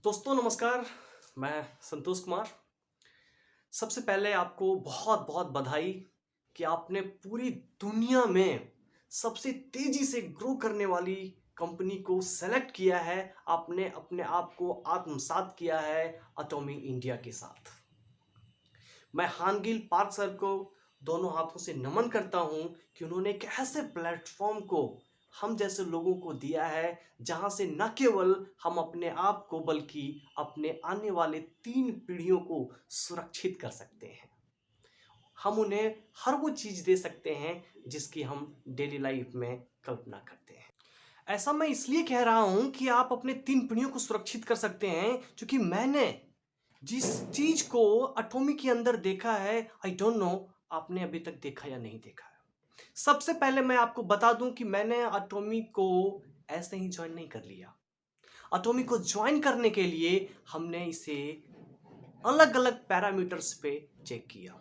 दोस्तों नमस्कार। मैं संतोष कुमार। सबसे पहले आपको बहुत बहुत बधाई कि आपने पूरी दुनिया में सबसे तेजी से ग्रो करने वाली कंपनी को सेलेक्ट किया है। आपने अपने आप को आत्मसात किया है एटॉमी इंडिया के साथ। मैं हानगिल पार्क सर को दोनों हाथों से नमन करता हूं कि उन्होंने एक ऐसे प्लेटफॉर्म को हम जैसे लोगों को दिया है जहां से न केवल हम अपने आप को बल्कि अपने आने वाले 3 पीढ़ियों को सुरक्षित कर सकते हैं। हम उन्हें हर वो चीज दे सकते हैं जिसकी हम डेली लाइफ में कल्पना करते हैं। ऐसा मैं इसलिए कह रहा हूं कि आप अपने 3 पीढ़ियों को सुरक्षित कर सकते हैं क्योंकि मैंने जिस चीज को एटॉमी के अंदर देखा है, आई डोंट नो आपने अभी तक देखा या नहीं देखा है। सबसे पहले मैं आपको बता दूं कि मैंने एटॉमी को ऐसे ही ज्वाइन नहीं कर लिया। एटॉमी को ज्वाइन करने के लिए हमने इसे अलग अलग पैरामीटर्स पे चेक किया,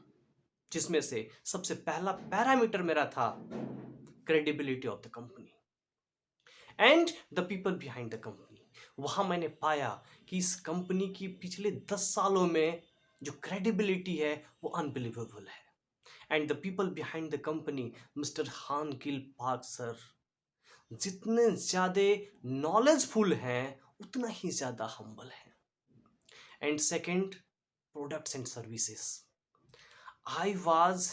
जिसमें से सबसे पहला पैरामीटर मेरा था credibility of the company and the people behind the company. वहां मैंने पाया कि इस कंपनी की पिछले 10 सालों में जो क्रेडिबिलिटी है वो अनबिलीवेबल है। And the people behind the company, mister हान गिल पार्क सर, जितने ज्यादा नॉलेजफुल हैं उतना ही ज्यादा हम्बल है। And second, products and services. I was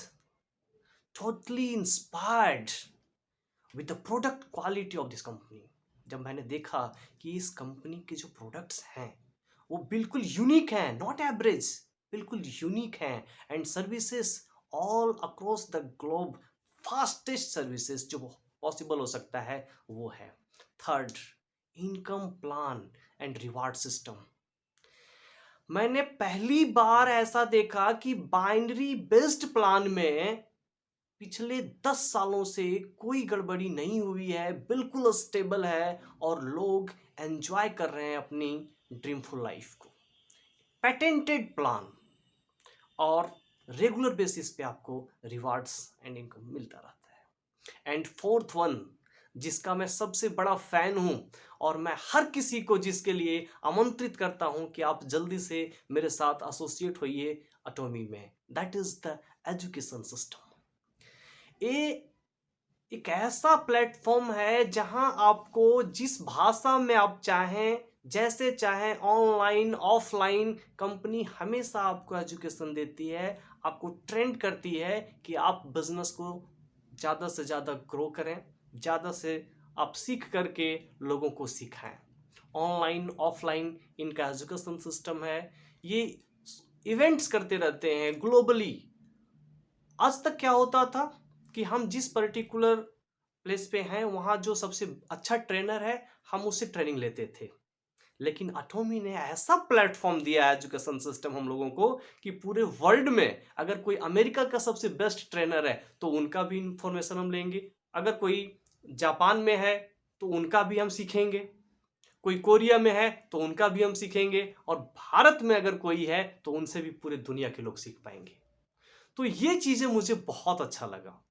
totally inspired with the product quality of this company. जब मैंने देखा कि इस कंपनी के जो प्रोडक्ट्स हैं वो बिल्कुल यूनिक हैं, नॉट एवरेज, बिल्कुल यूनिक हैं। And services all across the globe, fastest services जो पॉसिबल हो सकता है वो है। Third, income plan and reward system. मैंने पहली बार ऐसा देखा कि बाइनरी बेस्ड प्लान में पिछले 10 सालों से कोई गड़बड़ी नहीं हुई है, बिल्कुल स्टेबल है और लोग एंजॉय कर रहे हैं अपनी ड्रीमफुल लाइफ को। पेटेंटेड प्लान और रेगुलर बेसिस पे आपको रिवार्ड्स एंड इनकम मिलता रहता है। एंड फोर्थ वन, जिसका मैं सबसे बड़ा फैन हूं और मैं हर किसी को जिसके लिए आमंत्रित करता हूं कि आप जल्दी से मेरे साथ एसोसिएट होइए एटॉमी में, that is the education system. ये एक ऐसा प्लेटफॉर्म है जहां आपको जिस भाषा में आप चाहें, जैसे चाहें, ऑनलाइन ऑफलाइन, कंपनी हमेशा आपको एजुकेशन देती है, आपको ट्रेंड करती है कि आप बिजनेस को ज़्यादा से ज़्यादा ग्रो करें, ज़्यादा से आप सीख करके लोगों को सिखाएं। ऑनलाइन ऑफलाइन इनका एजुकेशन सिस्टम है। ये इवेंट्स करते रहते हैं ग्लोबली। आज तक क्या होता था कि हम जिस पर्टिकुलर प्लेस पे हैं वहाँ जो सबसे अच्छा ट्रेनर है हम उससे ट्रेनिंग लेते थे। लेकिन एटॉमी ने ऐसा प्लेटफॉर्म दिया है एजुकेशन सिस्टम हम लोगों को कि पूरे वर्ल्ड में अगर कोई अमेरिका का सबसे बेस्ट ट्रेनर है तो उनका भी इंफॉर्मेशन हम लेंगे, अगर कोई जापान में है तो उनका भी हम सीखेंगे, कोई कोरिया में है तो उनका भी हम सीखेंगे, और भारत में अगर कोई है तो उनसे भी पूरे दुनिया के लोग सीख पाएंगे। तो ये चीजें मुझे बहुत अच्छा लगा।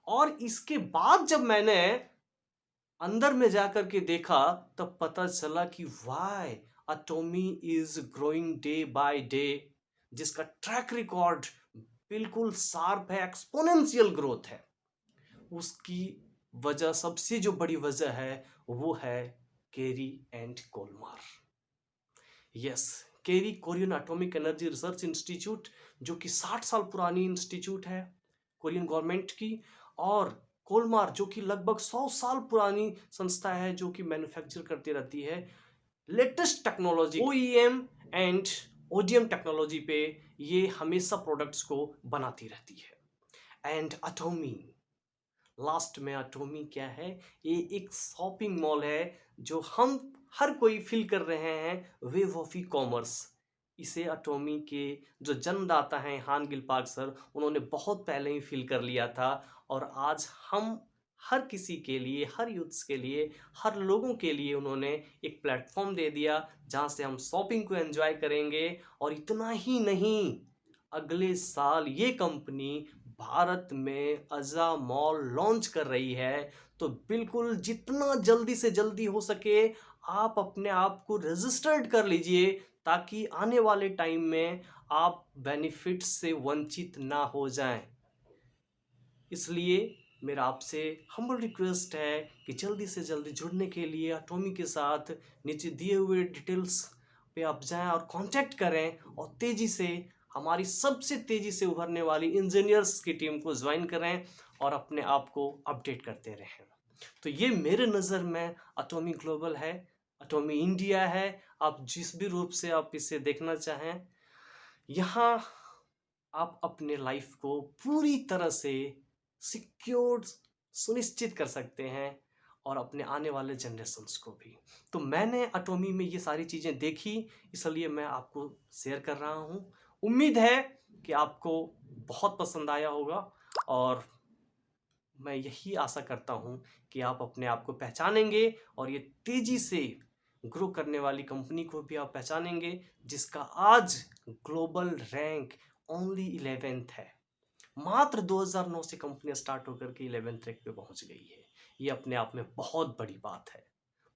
और इसके बाद जब मैंने अंदर में जाकर के देखा तब पता चला कि why Atomy is growing day by day, जिसका ट्रैक रिकॉर्ड बिल्कुल शार्प है, एक्सपोनेंशियल ग्रोथ है। उसकी वजह, सबसे जो बड़ी वजह है वो है KAERI and Kolmar. Yes, KAERI Korean atomic energy research institute, जो कि 60 साल पुरानी इंस्टीट्यूट है कोरियन गवर्नमेंट की, और कोलमार जो कि लगभग 100 साल पुरानी संस्था है जो कि मैन्युफैक्चर करती रहती है latest technology, OEM and ODM technology पे ये हमेशा प्रोडक्ट्स को बनाती रहती है। एंड एटॉमी, लास्ट में एटॉमी क्या है, ये एक शॉपिंग मॉल है जो हम हर कोई फील कर रहे हैं, वेव ऑफ ई कॉमर्स। इसे एटॉमी के जो जन्मदाता हैं हान गिल पार्क सर, उन्होंने बहुत पहले ही फील कर लिया था। और आज हम हर किसी के लिए, हर यूथ्स के लिए, हर लोगों के लिए उन्होंने एक प्लेटफॉर्म दे दिया जहां से हम शॉपिंग को एंजॉय करेंगे। और इतना ही नहीं, अगले साल ये कंपनी भारत में अजा मॉल लॉन्च कर रही है। तो बिल्कुल जितना जल्दी से जल्दी हो सके आप अपने आप को रजिस्टर्ड कर लीजिए, ताकि आने वाले टाइम में आप बेनिफिट से वंचित ना हो जाएं। इसलिए मेरा आपसे हम्बल रिक्वेस्ट है कि जल्दी से जल्दी जुड़ने के लिए अटोमी के साथ नीचे दिए हुए डिटेल्स पे आप जाएं और कांटेक्ट करें, और तेज़ी से हमारी सबसे तेज़ी से उभरने वाली इंजीनियर्स की टीम को ज्वाइन करें और अपने आप को अपडेट करते रहें। तो ये मेरे नज़र में अटोमी ग्लोबल है, अटोमी इंडिया है। आप जिस भी रूप से आप इसे देखना चाहें, यहाँ आप अपने लाइफ को पूरी तरह से सिक्योर सुनिश्चित कर सकते हैं, और अपने आने वाले जनरेशन्स को भी। तो मैंने अटोमी में ये सारी चीज़ें देखी, इसलिए मैं आपको शेयर कर रहा हूँ। उम्मीद है कि आपको बहुत पसंद आया होगा, और मैं यही आशा करता हूँ कि आप अपने आप को पहचानेंगे, और ये तेज़ी से ग्रो करने वाली कंपनी को भी आप पहचानेंगे, जिसका आज ग्लोबल रैंक ओनली 11th है। मात्र 2009 से कंपनी स्टार्ट होकर के 11th रैंक पे पहुंच गई है। ये अपने आप में बहुत बड़ी बात है।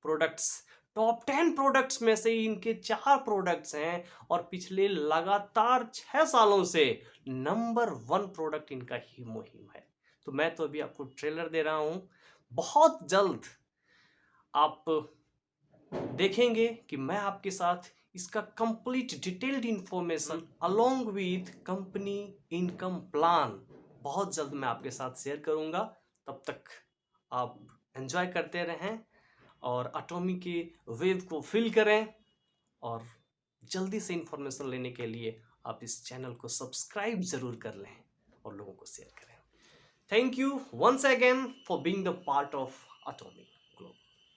प्रोडक्ट्स, टॉप 10 प्रोडक्ट्स में से इनके 4 प्रोडक्ट्स हैं, और पिछले लगातार 6 सालों से नंबर 1 प्रोडक्ट इनका ही मुहिम है। तो मैं तो अभी आपको ट्रेलर दे रहा हूं, बहुत जल्द आप देखेंगे कि मैं आपके साथ इसका complete detailed information along with company income plan बहुत जल्द मैं आपके साथ शेयर करूंगा। तब तक आप एंजॉय करते रहें, और अटोमी के वेव को फिल करें, और जल्दी से इंफॉर्मेशन लेने के लिए आप इस चैनल को सब्सक्राइब जरूर कर लें और लोगों को शेयर करें। Thank you once again for being the part of Atomy globe.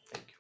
Thank you.